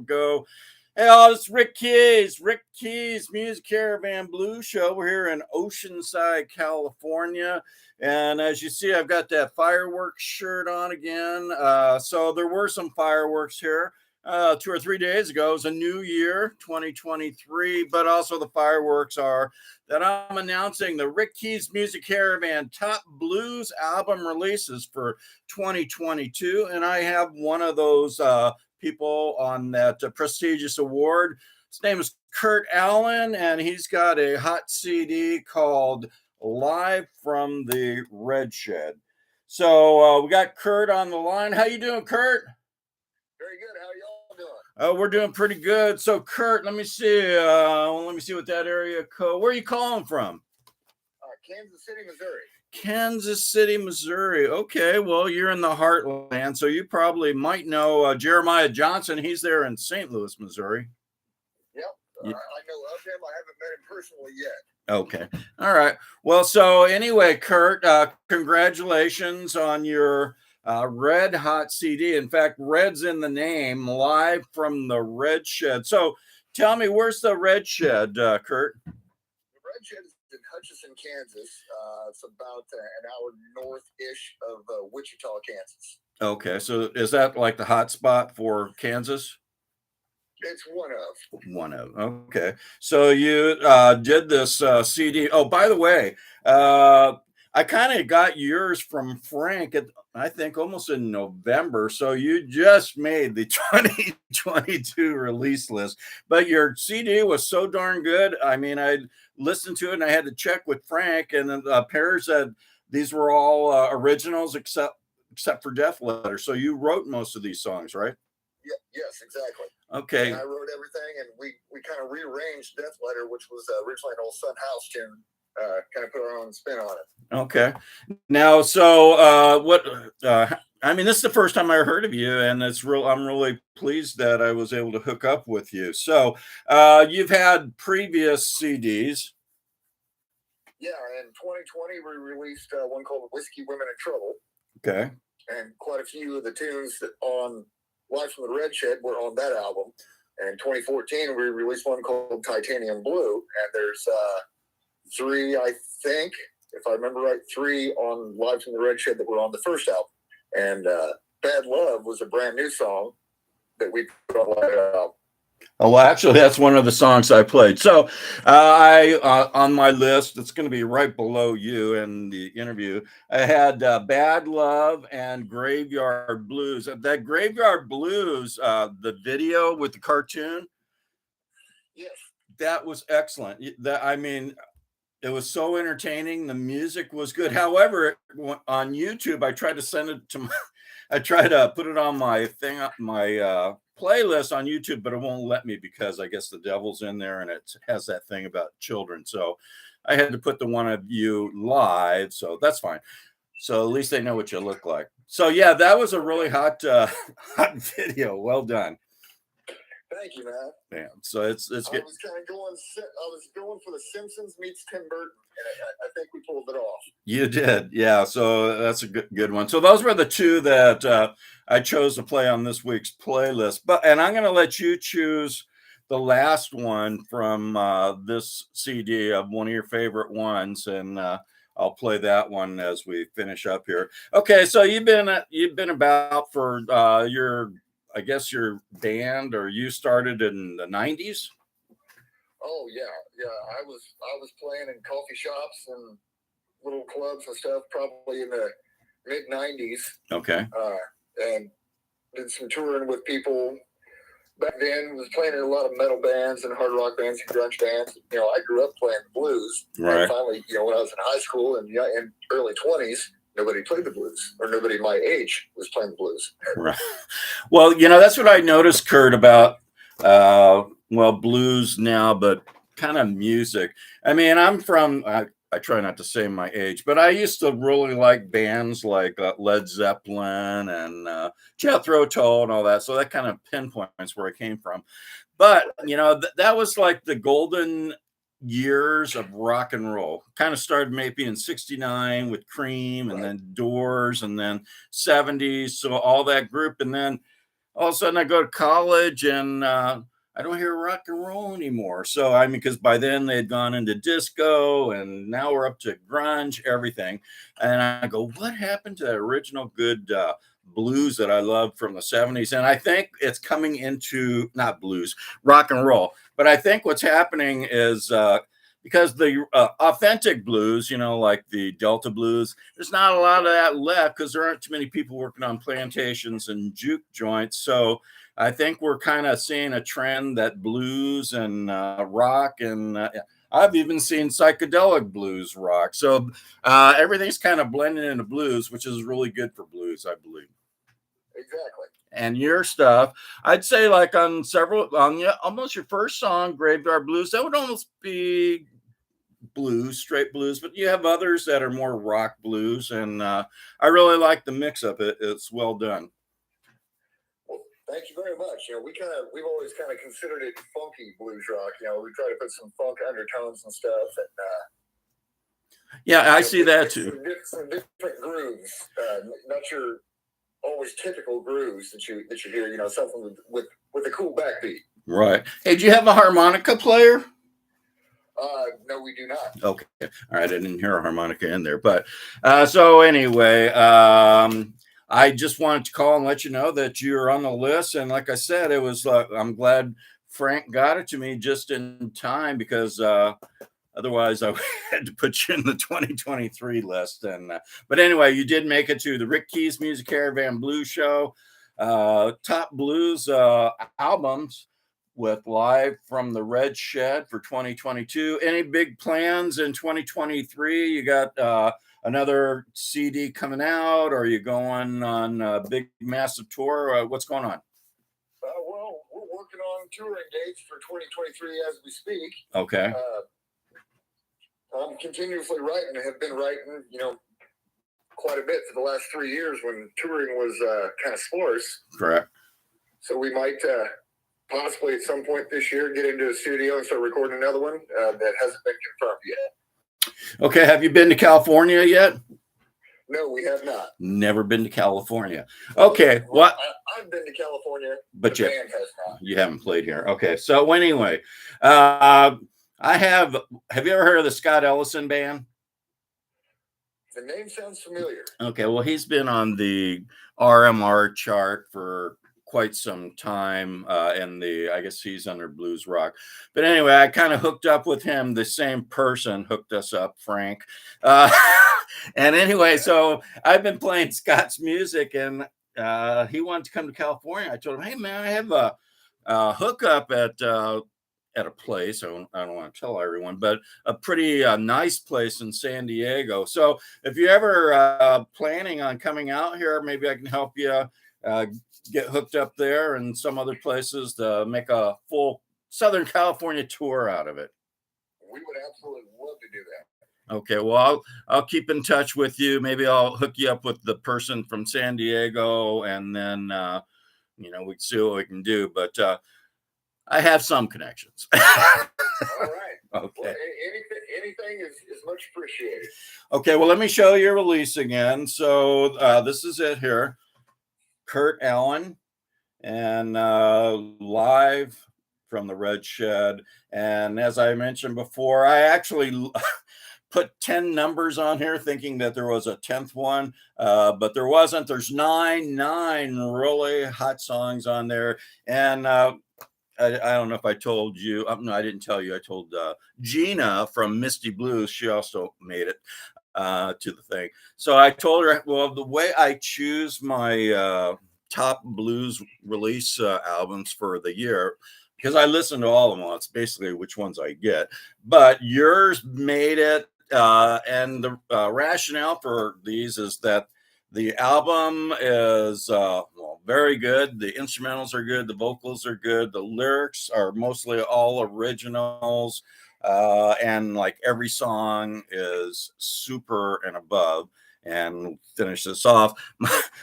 ago. Hey, all, it's Rick Keys. Rick Keys Music Caravan Blues Show. We're here in Oceanside, California. And as you see, I've got that fireworks shirt on again. So there were some fireworks here 2 or 3 days ago. It was a new year, 2023. But also the fireworks are that I'm announcing the Rick Keys Music Caravan Top Blues album releases for 2022. And I have one of those people on that prestigious award. His name is Kurt Allen, and he's got a hot CD called Live from the Red Shed. So we got Kurt on the line. How you doing, Kurt? Very good. How y'all doing? Oh, we're doing pretty good. So, Kurt, let me see. What that area code. Where are you calling from? Kansas City, Missouri. Kansas City, Missouri. Okay, well, you're in the heartland, so you probably might know Jeremiah Johnson. He's there in St. Louis, Missouri. Yep, I know of him. I haven't met him personally yet. Okay, all right. Well, so anyway, Kurt, congratulations on your Red Hot CD. In fact, Red's in the name, Live from the Red Shed. So tell me, where's the Red Shed, Kurt? The Red Shed is in Hutchinson, Kansas. It's about an hour north-ish of Wichita, Kansas. Okay, so is that like the hot spot for Kansas? It's one of. Okay, so you did this CD. Oh, by the way, I kind of got yours from Frank at, I think, almost in November. So you just made the 2022 release list, but your CD was so darn good. I mean, I listened to it and I had to check with Frank, and the pair said these were all originals except for Death Letter. So you wrote most of these songs, right? Yeah, yes, exactly. Okay. And I wrote everything, and we kind of rearranged Death Letter, which was originally an old Son House tune. Kind of put our own spin on it. Okay. Now, so what? I mean, this is the first time I heard of you, and it's real. I'm really pleased that I was able to hook up with you. So, you've had previous CDs. Yeah, in 2020 we released one called "Whiskey Women in Trouble." Okay. And quite a few of the tunes that on Live from the Red Shed were on that album. And in 2014 we released one called "Titanium Blue," and there's three, I think, if I remember right, three on Live from the Red Shed that were on the first album. And Bad Love was a brand new song that we put on that album. Oh, well, actually, that's one of the songs I played. So I on my list, it's going to be right below you in the interview. I had Bad Love and Graveyard Blues. That Graveyard Blues, the video with the cartoon. Yes. That was excellent. I mean, it was so entertaining. The music was good. However, on YouTube, I tried to send it to I tried to put it on my playlist on YouTube, but it won't let me because I guess the devil's in there and it has that thing about children. So I had to put the one of you live. So that's fine. So at least they know what you look like. So yeah, that was a really hot video. Well done. Thank you, man. Yeah, so it's good. I was kind of going. I was going for The Simpsons meets Tim Burton, and I think we pulled it off. You did, yeah. So that's a good one. So those were the two that I chose to play on this week's playlist. And I'm going to let you choose the last one from this CD of one of your favorite ones, and I'll play that one as we finish up here. Okay, so you've been about for your. I guess your band, or you started in the 90s? Oh yeah. I was playing in coffee shops and little clubs and stuff, probably in the mid 90s. Okay. And did some touring with people. Back then, was playing in a lot of metal bands and hard rock bands and grunge bands. You know, I grew up playing blues. Right. And finally, when I was in high school and in early 20s. Nobody played the blues, or nobody my age was playing the blues. Right. Well, that's what I noticed, Kurt, about blues now, but kind of music. I mean, I'm from. I try not to say my age, but I used to really like bands like Led Zeppelin and Jethro Tull and all that. So that kind of pinpoints where I came from. But that was like the golden years of rock and roll. Kind of started maybe in 69 with Cream, and then Doors, and then 70s, so all that group, and then all of a sudden I go to college and I don't hear rock and roll anymore. So I mean, because by then they had gone into disco, and now we're up to grunge, everything. And I go, what happened to that original good blues that I loved from the 70s? And I think it's coming into not blues, rock and roll. But I think what's happening is because the authentic blues, like the Delta blues, there's not a lot of that left because there aren't too many people working on plantations and juke joints. So I think we're kind of seeing a trend that blues and rock, and I've even seen psychedelic blues rock. So everything's kind of blending into blues, which is really good for blues, I believe. Exactly. And your stuff, I'd say, like on almost your first song, Graveyard Blues, that would almost be blues, straight blues, but you have others that are more rock blues, and I really like the mix of it. It's well done. Well, thank you very much. We've always kind of considered it funky blues rock. We try to put some funk undertones and stuff, and yeah, I see that too. Some different grooves, not your always typical grooves that you hear. Something with a cool backbeat. Right. Hey, do you have a harmonica player? No, we do not. Okay. All right. I didn't hear a harmonica in there, but so anyway, I just wanted to call and let you know that you're on the list. And like I said, it was, I'm glad Frank got it to me just in time, because otherwise I had to put you in the 2023 list. And but anyway, you did make it to the Rick Keys Music Caravan Blues Show, top blues albums with Live from the Red Shed for 2022. Any big plans in 2023? You got another CD coming out, or are you going on a big massive tour? What's going on? Well, we're working on touring dates for 2023 as we speak. Okay. I'm continuously writing and have been writing, quite a bit for the last 3 years when touring was kind of sparse. Correct. So we might possibly at some point this year get into a studio and start recording another one that hasn't been confirmed yet. Okay. Have you been to California yet? No, we have not. Never been to California. Okay. Well, I've been to California, but the band has not. You haven't played here. Okay. So anyway, have you ever heard of the Scott Ellison Band? The name sounds familiar. Okay. Well, he's been on the RMR chart for quite some time, and I guess he's under blues rock. But anyway, I kind of hooked up with him. The same person hooked us up, Frank. And anyway, so I've been playing Scott's music, and he wanted to come to California. I told him, hey man, I have a hookup at a place. I don't want to tell everyone, but a pretty nice place in San Diego. So if you're ever planning on coming out here, maybe I can help you get hooked up there and some other places to make a full Southern California tour out of it. We would absolutely love to do that. Okay, well, I'll keep in touch with you. Maybe I'll hook you up with the person from San Diego, and then we can see what we can do. But I have some connections. All right. Okay. Well, anything is much appreciated. Okay, well, let me show you your release again. So this is it here. Kurt Allen, and Live from the Red Shed. And as I mentioned before, I actually put 10 numbers on here thinking that there was a 10th one, but there wasn't. There's nine really hot songs on there. And I don't know if I told you. No, I didn't tell you. I told Gina from Misty Blues. She also made it to the thing. So I told her, well, the way I choose my top blues release albums for the year, because I listen to all of them, it's basically which ones I get. But yours made it, and the rationale for these is that the album is very good. The instrumentals are good. The vocals are good. The lyrics are mostly all originals. And like every song is super and above. And finish this off.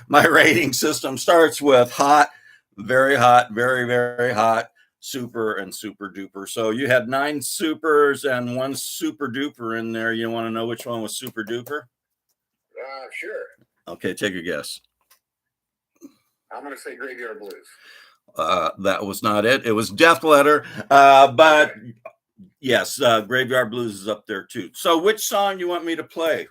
My rating system starts with hot, very, very hot, super, and super duper. So you had 9 supers and 1 super duper in there. You want to know which one was super duper? Sure. Okay, take a guess. I'm going to say Graveyard Blues. That was not it. It was Death Letter. But Okay. yes, Graveyard Blues is up there too. So which song you want me to play?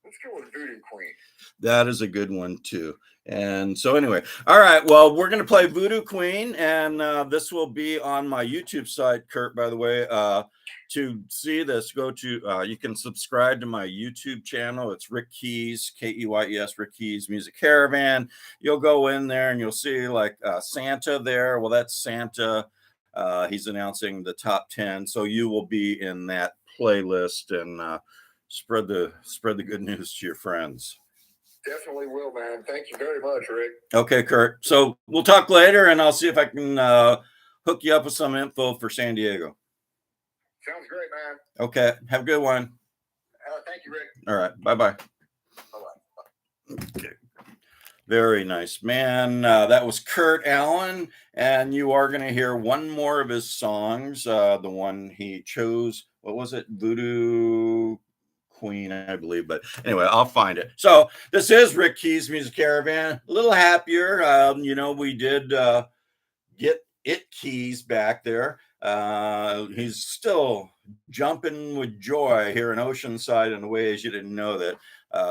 Let's go with Voodoo Queen. That is a good one too. And so anyway, all right, well, we're going to play Voodoo Queen, and this will be on my YouTube site, Kurt, by the way. To see this, go to, you can subscribe to my YouTube channel. It's Rick Keys, Keyes, Rick Keys Music Caravan. You'll go in there and you'll see like Santa there. Well, that's Santa. He's announcing the top 10. So you will be in that playlist, and spread the good news to your friends. Definitely will, man. Thank you very much, Rick. Okay, Kurt. So we'll talk later, and I'll see if I can hook you up with some info for San Diego. Sounds great, man. Okay. Have a good one. Thank you, Rick. All right. Bye-bye. Bye-bye. Okay. Very nice, man. That was Kurt Allen, and you are going to hear one more of his songs. The one he chose, what was it? Voodoo Queen, I believe. But anyway, I'll find it. So this is Rick Keys Music Caravan. A little happier. We did get It Keys back there. He's still jumping with joy here in Oceanside in ways you didn't know that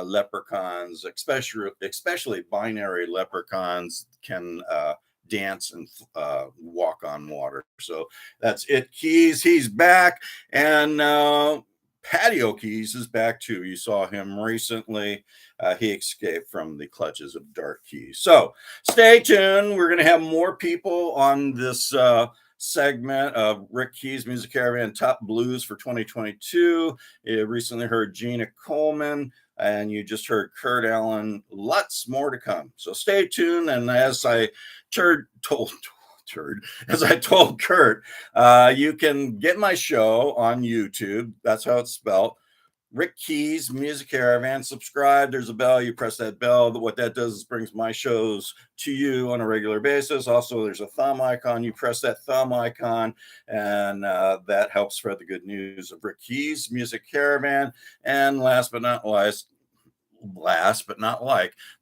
leprechauns, especially binary leprechauns, can dance and walk on water. So that's It Keys. He's back, and Patio Keys is back too. You saw him recently. He escaped from the clutches of Dark Keys. So stay tuned. We're going to have more people on this segment of Rick Keys Music Caravan Top Blues for 2022. You recently heard Gina Coleman, and you just heard Kurt Allen. Lots more to come. So stay tuned. And as I told Kurt, you can get my show on YouTube. That's how it's spelled. Rick Keys Music Caravan. Subscribe. There's a bell. You press that bell. What that does is brings my shows to you on a regular basis. Also, there's a thumb icon. You press that thumb icon, and that helps spread the good news of Rick Keys Music Caravan. And last but not like,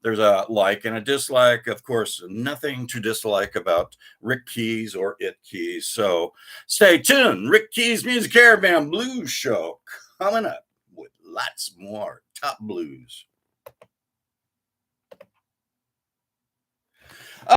there's a like and a dislike. Of course, nothing to dislike about Rick Keys or It Keys. So stay tuned. Rick Keys Music Caravan Blues Show coming up with lots more top blues.